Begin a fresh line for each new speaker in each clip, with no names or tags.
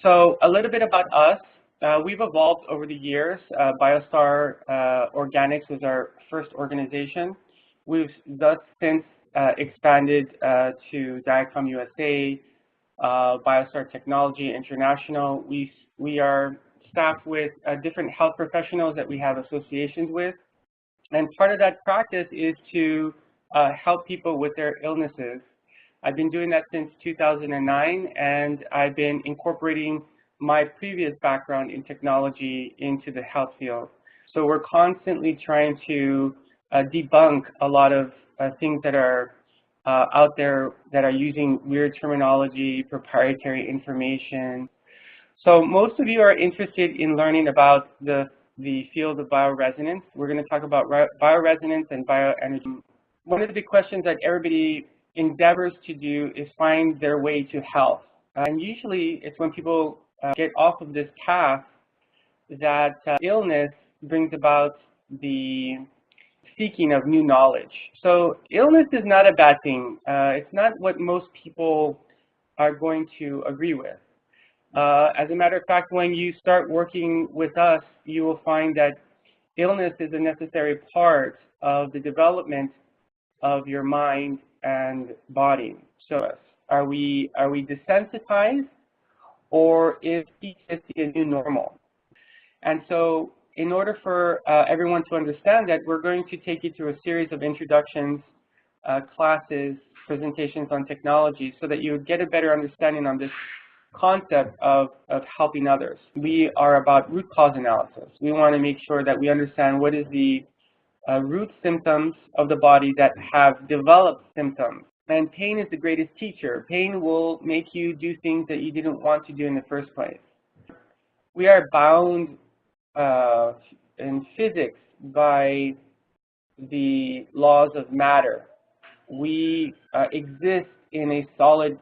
So a little bit about us. We've evolved over the years. Biostar Organics was our first organization. We've thus since expanded to Diacom USA, Biostar Technology International. We are staffed with different health professionals that we have associations with. And part of that practice is to help people with their illnesses. I've been doing that since 2009, and I've been incorporating my previous background in technology into the health field. So we're constantly trying to debunk a lot of things that are out there that are using weird terminology, proprietary information. So most of you are interested in learning about the field of bioresonance. We're going to talk about bioresonance and bioenergy. One of the big questions that everybody endeavors to do is find their way to health. And usually it's when people get off of this path that illness brings about the seeking of new knowledge. So illness is not a bad thing. It's not what most people are going to agree with. As a matter of fact, when you start working with us, you will find that illness is a necessary part of the development of your mind and body. So are we desensitized, or is PTSD a new normal? And so in order for everyone to understand that, we're going to take you through a series of introductions, classes, presentations on technology, so that you would get a better understanding on this concept of helping others. We are about root cause analysis. We want to make sure that we understand what is the root symptoms of the body that have developed symptoms. And pain is the greatest teacher. Pain will make you do things that you didn't want to do in the first place. We are bound in physics by the laws of matter. We exist in a solid,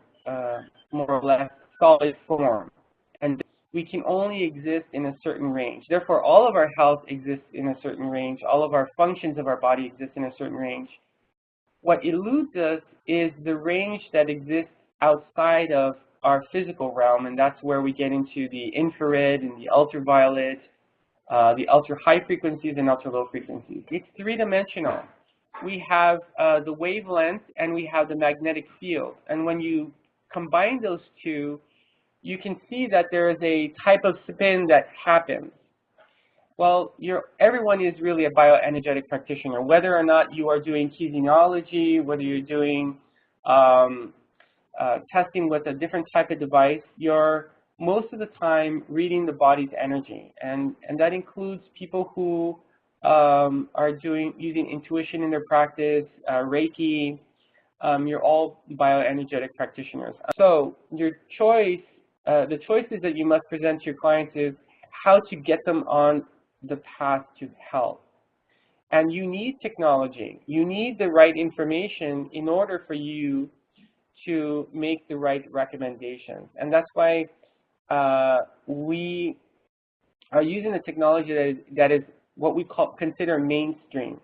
more or less solid form, and we can only exist in a certain range. Therefore, all of our health exists in a certain range. All of our functions of our body exist in a certain range. What eludes us is the range that exists outside of our physical realm, and that's where we get into the infrared and the ultraviolet, the ultra-high frequencies and ultra-low frequencies. It's three-dimensional. We have the wavelength and we have the magnetic field, and when you combine those two, you can see that there is a type of spin that happens. Well, everyone is really a bioenergetic practitioner, whether or not you are doing kinesiology, whether you're doing testing with a different type of device, you're most of the time reading the body's energy. And that includes people who are using intuition in their practice, Reiki. You're all bioenergetic practitioners. So your choice, the choices that you must present to your clients is how to get them on the path to health. And you need technology. You need the right information in order for you to make the right recommendations. And that's why we are using the technology that is what we consider mainstream.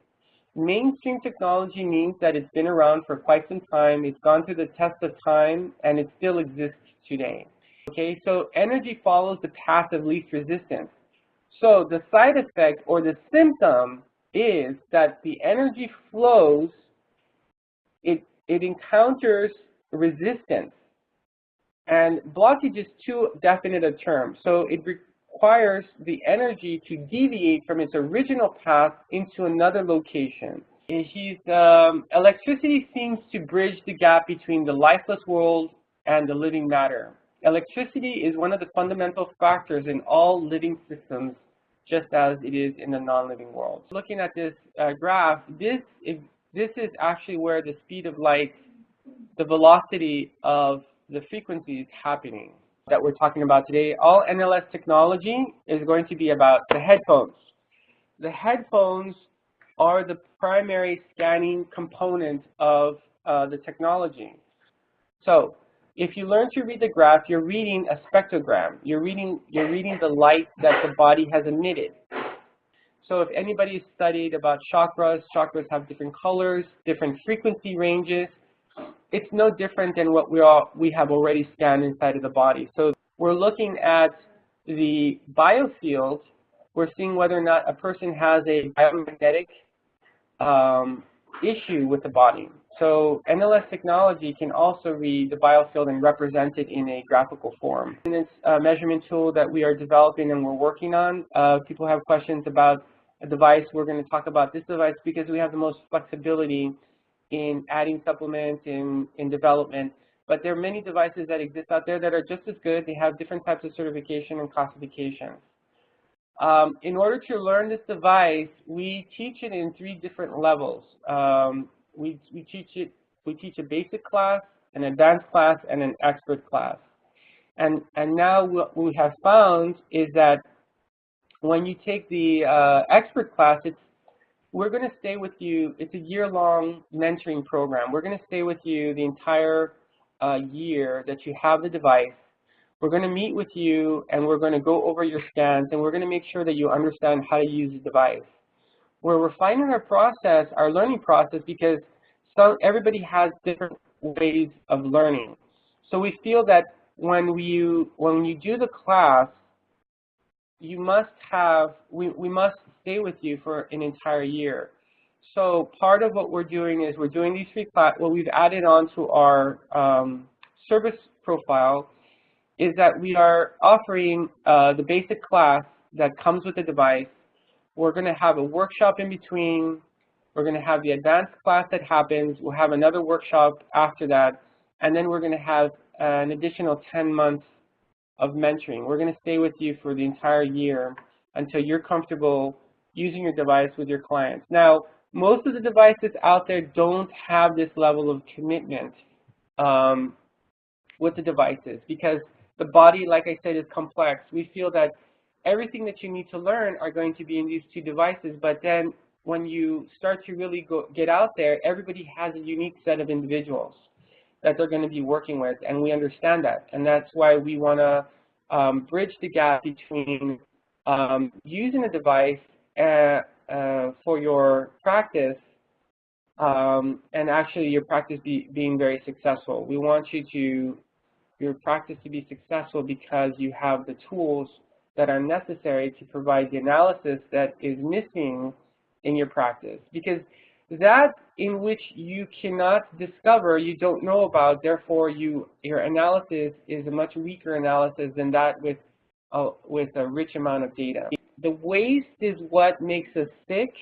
Mainstream technology means that it's been around for quite some time, it's gone through the test of time, and it still exists today. Okay, so energy follows the path of least resistance. So the side effect or the symptom is that the energy flows, it encounters resistance. And blockage is too definite a term. So it requires the energy to deviate from its original path into another location. Electricity seems to bridge the gap between the lifeless world and the living matter. Electricity is one of the fundamental factors in all living systems, just as it is in the non-living world. Looking at this graph, this is actually where the speed of light, the velocity of the frequency is happening that we're talking about today. All NLS technology is going to be about the headphones. The headphones are the primary scanning component of the technology. So if you learn to read the graph, you're reading a spectrogram. You're reading the light that the body has emitted. So if anybody's studied about chakras, chakras have different colors, different frequency ranges. It's no different than what we have already scanned inside of the body. So we're looking at the biofield. We're seeing whether or not a person has a biomagnetic issue with the body. So NLS technology can also read the biofield and represent it in a graphical form. And it's a measurement tool that we are developing and we're working on. People have questions about a device. We're going to talk about this device because we have the most flexibility in adding supplements in development. But there are many devices that exist out there that are just as good. They have different types of certification and classification. In order to learn this device, we teach it in 3 different levels. We teach a basic class, an advanced class, and an expert class. And now what we have found is that when you take the expert class, we're going to stay with you. It's a year-long mentoring program. We're going to stay with you the entire year that you have the device. We're going to meet with you and we're going to go over your scans and we're going to make sure that you understand how to use the device. We're refining our process, our learning process, because everybody has different ways of learning. So we feel that when you do the class, you must we must stay with you for an entire year. So part of what we're doing is we're doing these 3 classes. What we've added on to our service profile is that we are offering the basic class that comes with the device. We're going to have a workshop in between. We're going to have the advanced class that happens. We'll have another workshop after that. And then we're going to have an additional 10 months of mentoring. We're going to stay with you for the entire year until you're comfortable using your device with your clients. Now, most of the devices out there don't have this level of commitment with the devices because the body, like I said, is complex. We feel that everything that you need to learn are going to be in these 2 devices, but then when you start to really get out there, everybody has a unique set of individuals that they're going to be working with, and we understand that. And that's why we want to bridge the gap between using a device for your practice and actually your practice being very successful. We want your practice to be successful because you have the tools that are necessary to provide the analysis that is missing in your practice. Because that in which you cannot discover, you don't know about, therefore your analysis is a much weaker analysis than that with a rich amount of data. The waste is what makes us sick.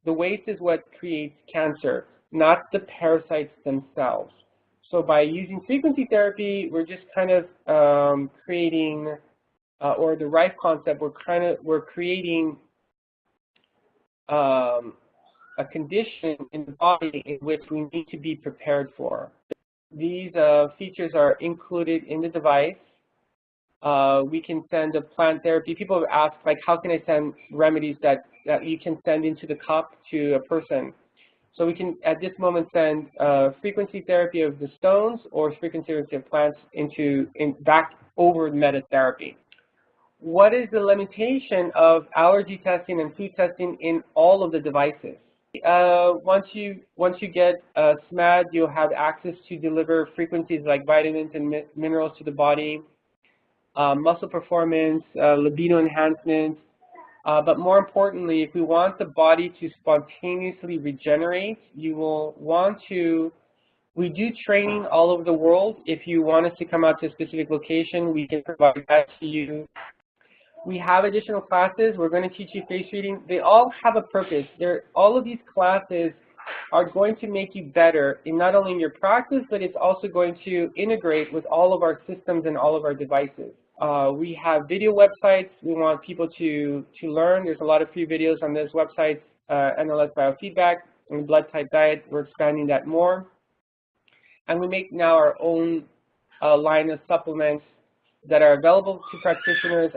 The waste is what creates cancer, not the parasites themselves. So by using frequency therapy, we're just kind of creating, or the Rife concept, we're creating a condition in the body in which we need to be prepared for. These features are included in the device. We can send a plant therapy. People have asked, like, how can I send remedies that you can send into the cup to a person? So we can, at this moment, send frequency therapy of the stones or frequency therapy of plants back over methatherapy. What is the limitation of allergy testing and food testing in all of the devices? Once you get SMAD, you'll have access to deliver frequencies like vitamins and minerals to the body, muscle performance, libido enhancements. But more importantly, if we want the body to spontaneously regenerate, you will want to, we do training all over the world. If you want us to come out to a specific location, we can provide that to you. We have additional classes. We're going to teach you face reading. They all have a purpose. All of these classes are going to make you better in not only in your practice, but it's also going to integrate with all of our systems and all of our devices. We have video websites. We want people to learn. There's a lot of free videos on those websites, NLS Biofeedback and Blood Type Diet. We're expanding that more. And we make now our own line of supplements that are available to practitioners.